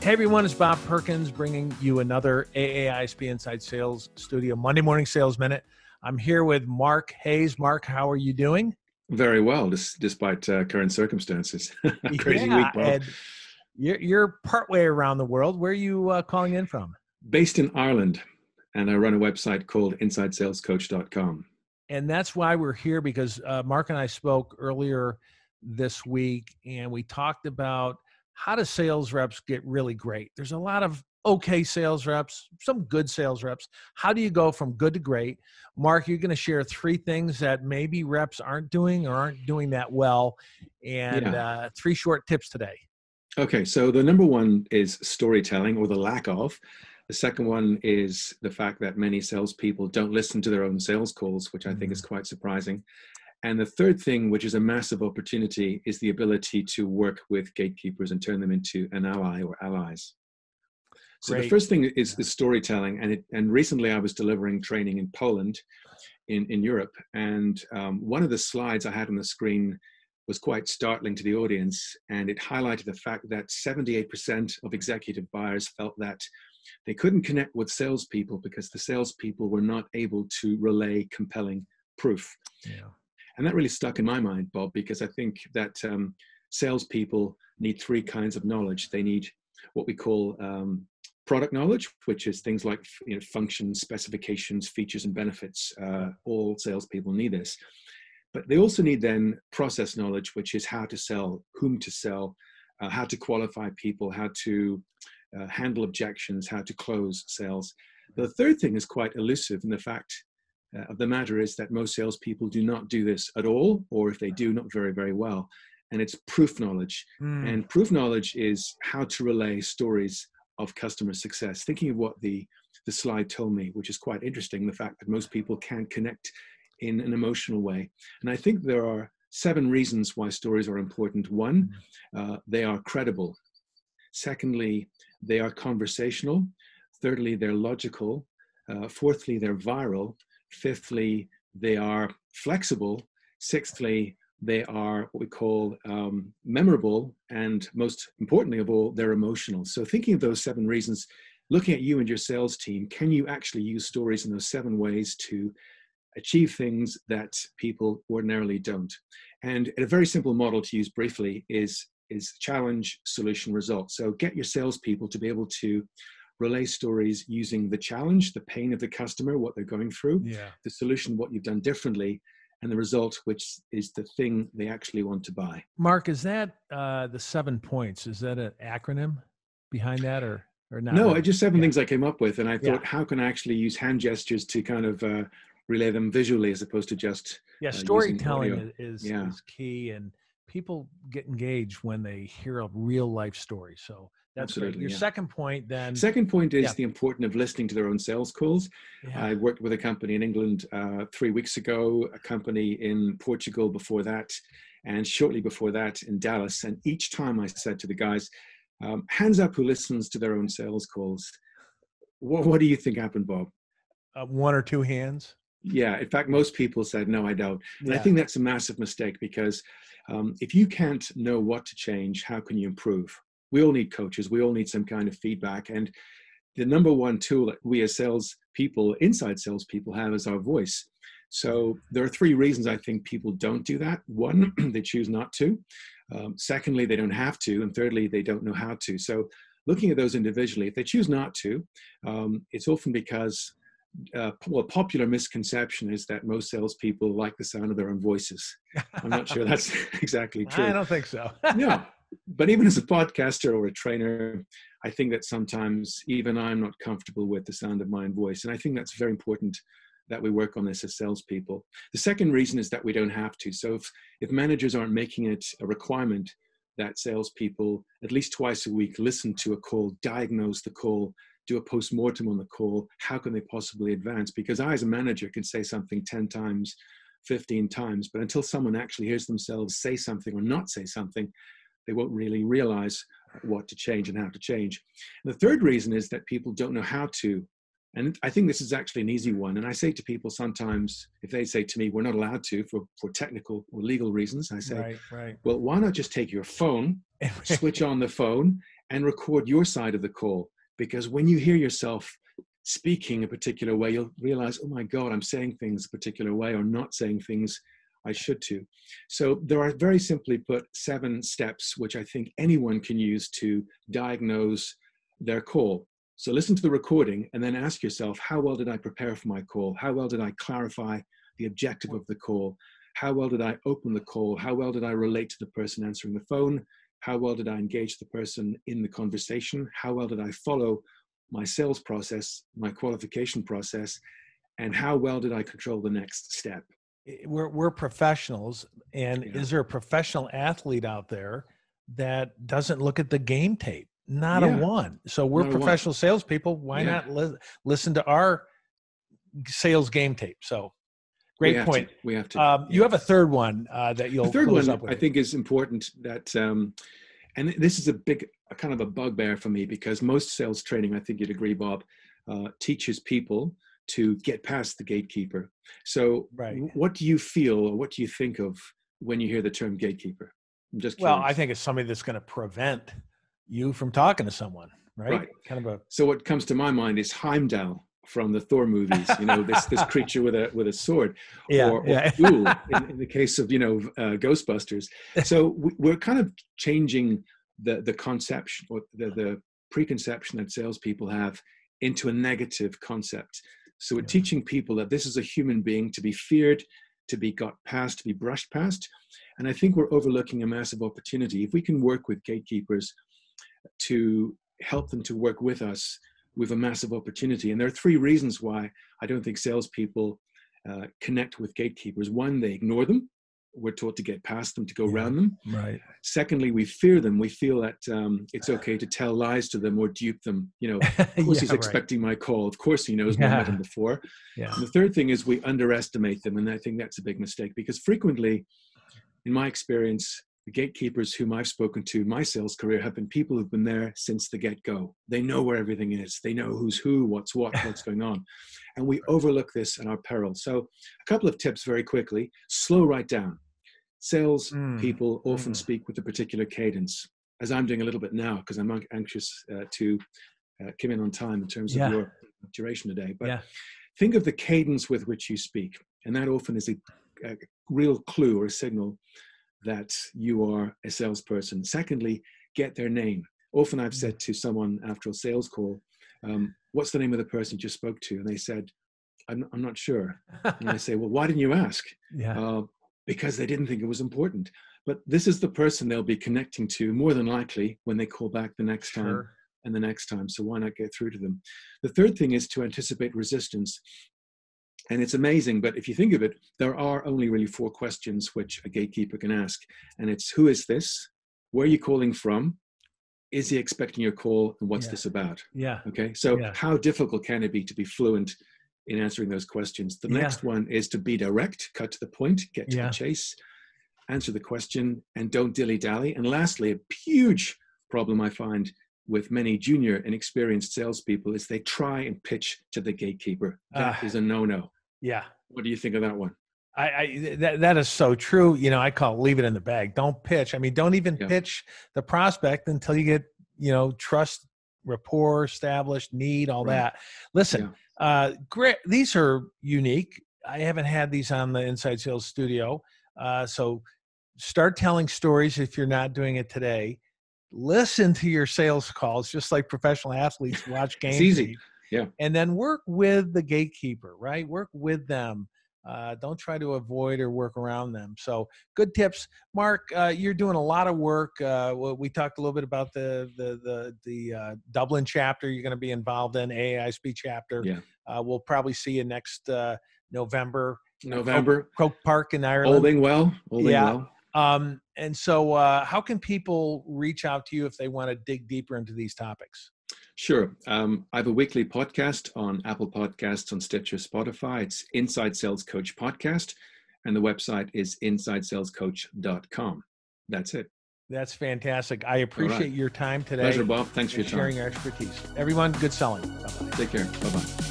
Hey everyone, it's Bob Perkins bringing you another AAISP Inside Sales Studio Monday Morning Sales Minute. I'm here with Mark Hayes. Mark, how are you doing? Very well, despite current circumstances. Crazy Yeah, week, Bob. and you're partway around the world. Where are you calling in from? Based in Ireland, and I run a website called InsideSalesCoach.com. And that's why we're here, because Mark and I spoke earlier this week, and we talked about how do sales reps get really great. There's a lot of okay sales reps, some good sales reps. How do you go from good to great? Mark, you're going to share 3 things that maybe reps aren't doing or aren't doing that well, and 3 short tips today. Okay, so the number one is storytelling, or the lack of. The second one is the fact that many salespeople don't listen to their own sales calls, which I think is quite surprising. And the third thing, which is a massive opportunity, is the ability to work with gatekeepers and turn them into an ally or allies. So Great. the first thing is the storytelling. And recently I was delivering training in Poland, in Europe. And one of the slides I had on the screen was quite startling to the audience. And it highlighted the fact that 78% of executive buyers felt that they couldn't connect with salespeople because the salespeople were not able to relay compelling proof. Yeah. And that really stuck in my mind, Bob, because I think that salespeople need 3 kinds of knowledge. They need what we call product knowledge, which is things like functions, specifications, features, and benefits. All salespeople need this. But they also need then process knowledge, which is how to sell, whom to sell, how to qualify people, how to handle objections, how to close sales. The third thing is quite elusive, and the fact of the matter is that most salespeople do not do this at all, or if they do, not very, very well. And it's proof knowledge. And proof knowledge is how to relay stories of customer success. Thinking of what the slide told me, which is quite interesting, the fact that most people can't connect in an emotional way. And I think there are 7 reasons why stories are important. 1, they are credible. Secondly, they are conversational. Thirdly, they're logical. Fourthly, they're viral. Fifthly, they are flexible. Sixthly, they are what we call memorable. And most importantly of all, they're emotional. So thinking of those 7 reasons, looking at you and your sales team, can you actually use stories in those 7 ways to achieve things that people ordinarily don't? And a very simple model to use briefly is challenge, solution, result. So get your salespeople to be able to relay stories using the challenge, the pain of the customer, what they're going through, the solution, what you've done differently, and the result, which is the thing they actually want to buy. Mark, is that the 7 points? Is that an acronym behind that, or not? No, really? just 7 things I came up with, and I thought, how can I actually use hand gestures to kind of relay them visually as opposed to just storytelling is key, and people get engaged when they hear a real life story. So that's great. Your second point then. Second point is the importance of listening to their own sales calls. I worked with a company in England 3 weeks ago, a company in Portugal before that, and shortly before that in Dallas. And each time I said to the guys, hands up who listens to their own sales calls. What do you think happened, Bob? 1 or 2 hands. Yeah, in fact, most people said, no, I don't. And I think that's a massive mistake, because if you can't know what to change, how can you improve? We all need coaches. We all need some kind of feedback. And the number one tool that we as salespeople, inside salespeople, have is our voice. So there are 3 reasons I think people don't do that. 1, they choose not to. Secondly, they don't have to. And thirdly, they don't know how to. So looking at those individually, if they choose not to, it's often because a popular misconception is that most salespeople like the sound of their own voices. I'm not sure that's exactly true. I don't think so. Yeah. But even as a podcaster or a trainer, I think that sometimes even I'm not comfortable with the sound of my own voice. And I think that's very important that we work on this as salespeople. The second reason is that we don't have to. So if managers aren't making it a requirement that salespeople at least twice a week listen to a call, diagnose the call, do a post-mortem on the call, how can they possibly advance? Because I, as a manager, can say something 10 times, 15 times, but until someone actually hears themselves say something or not say something, they won't really realize what to change and how to change. And the third reason is that people don't know how to. And I think this is actually an easy one. And I say to people sometimes, if they say to me, we're not allowed to for technical or legal reasons, I say, well, why not just take your phone, switch on the phone, and record your side of the call. Because when you hear yourself speaking a particular way, you'll realize, oh my God, I'm saying things a particular way or not saying things I should to. So there are, very simply put, 7 steps which I think anyone can use to diagnose their call. So listen to the recording and then ask yourself, how well did I prepare for my call? How well did I clarify the objective of the call? How well did I open the call? How well did I relate to the person answering the phone? How well did I engage the person in the conversation? How well did I follow my sales process, my qualification process? And how well did I control the next step? We're professionals. And Yeah. is there a professional athlete out there that doesn't look at the game tape? Not a one. So we're professional salespeople. Why not listen to our sales game tape? So great point. We have to. You have a third one that you'll close up with. I think is important that, and this is a kind of a bugbear for me, because most sales training, I think you'd agree, Bob, teaches people to get past the gatekeeper. So what do you feel, or what do you think of when you hear the term gatekeeper? I'm just curious. Well, I think it's somebody that's going to prevent you from talking to to right? Kind of a. So what comes to my mind is Heimdall from the Thor movies, this creature with a sword, or Ghoul in the case of, Ghostbusters. So we're kind of changing the conception, or the preconception that salespeople have, into a negative concept. So we're teaching people that this is a human being to be feared, to be got past, to be brushed past. And I think we're overlooking a massive opportunity. If we can work with gatekeepers to help them to work with us, we have a massive opportunity. And there are 3 reasons why I don't think salespeople connect with gatekeepers. One, they ignore them. We're taught to get past them, to go around them. Right. Secondly, we fear them. We feel that it's okay to tell lies to them or dupe them. Of course he's expecting my call. Of course he knows, never met him before. Yeah. And the third thing is we underestimate them. And I think that's a big mistake, because frequently, in my experience, the gatekeepers whom I've spoken to in my sales career have been people who've been there since the get-go. They know where everything is. They know who's who, what's what, what's going on. And we overlook this at our peril. So a couple of tips very quickly. Slow right down. Sales people often speak with a particular cadence, as I'm doing a little bit now, because I'm anxious to come in on time in terms of your duration today. But think of the cadence with which you speak. And that often is a real clue or a signal that you are a salesperson. Secondly, get their name. Often I've said to someone after a sales call, what's the name of the person you just spoke to? And they said, I'm not sure. And I say, well, why didn't you ask? Because they didn't think it was important. But this is the person they'll be connecting to more than likely when they call back the next time and the next time. So why not get through to them? The third thing is to anticipate resistance. And it's amazing, but if you think of it, there are only really 4 questions which a gatekeeper can ask. And it's, who is this? Where are you calling from? Is he expecting your call? And what's this about? Okay. So how difficult can it be to be fluent in answering those questions? The next one is to be direct, cut to the point, get to the chase, answer the question, and don't dilly-dally. And lastly, a huge problem I find with many junior and experienced salespeople is they try and pitch to the gatekeeper. That is a no-no. Yeah. What do you think of that one? That is so true. I call it leave it in the bag. Don't pitch. I mean, don't even pitch the prospect until you get, trust, rapport established, need, all that. Listen, great. These are unique. I haven't had these on the Inside Sales Studio. So start telling stories if you're not doing it today. Listen to your sales calls, just like professional athletes watch games. It's easy. Yeah. And then work with the gatekeeper, right? Work with them. Don't try to avoid or work around them. So good tips. Mark, you're doing a lot of work. We talked a little bit about the Dublin chapter you're going to be involved in, AAISP chapter. Yeah. We'll probably see you next November. Croke Park in Ireland. Holding well. And so how can people reach out to you if they want to dig deeper into these topics? Sure. I have a weekly podcast on Apple Podcasts, on Stitcher, Spotify. It's Inside Sales Coach Podcast, and the website is insidesalescoach.com. That's it. That's fantastic. I appreciate your time today. Pleasure, Bob. Thanks for your time. Sharing your expertise. Everyone, good selling. Bye-bye. Take care. Bye-bye.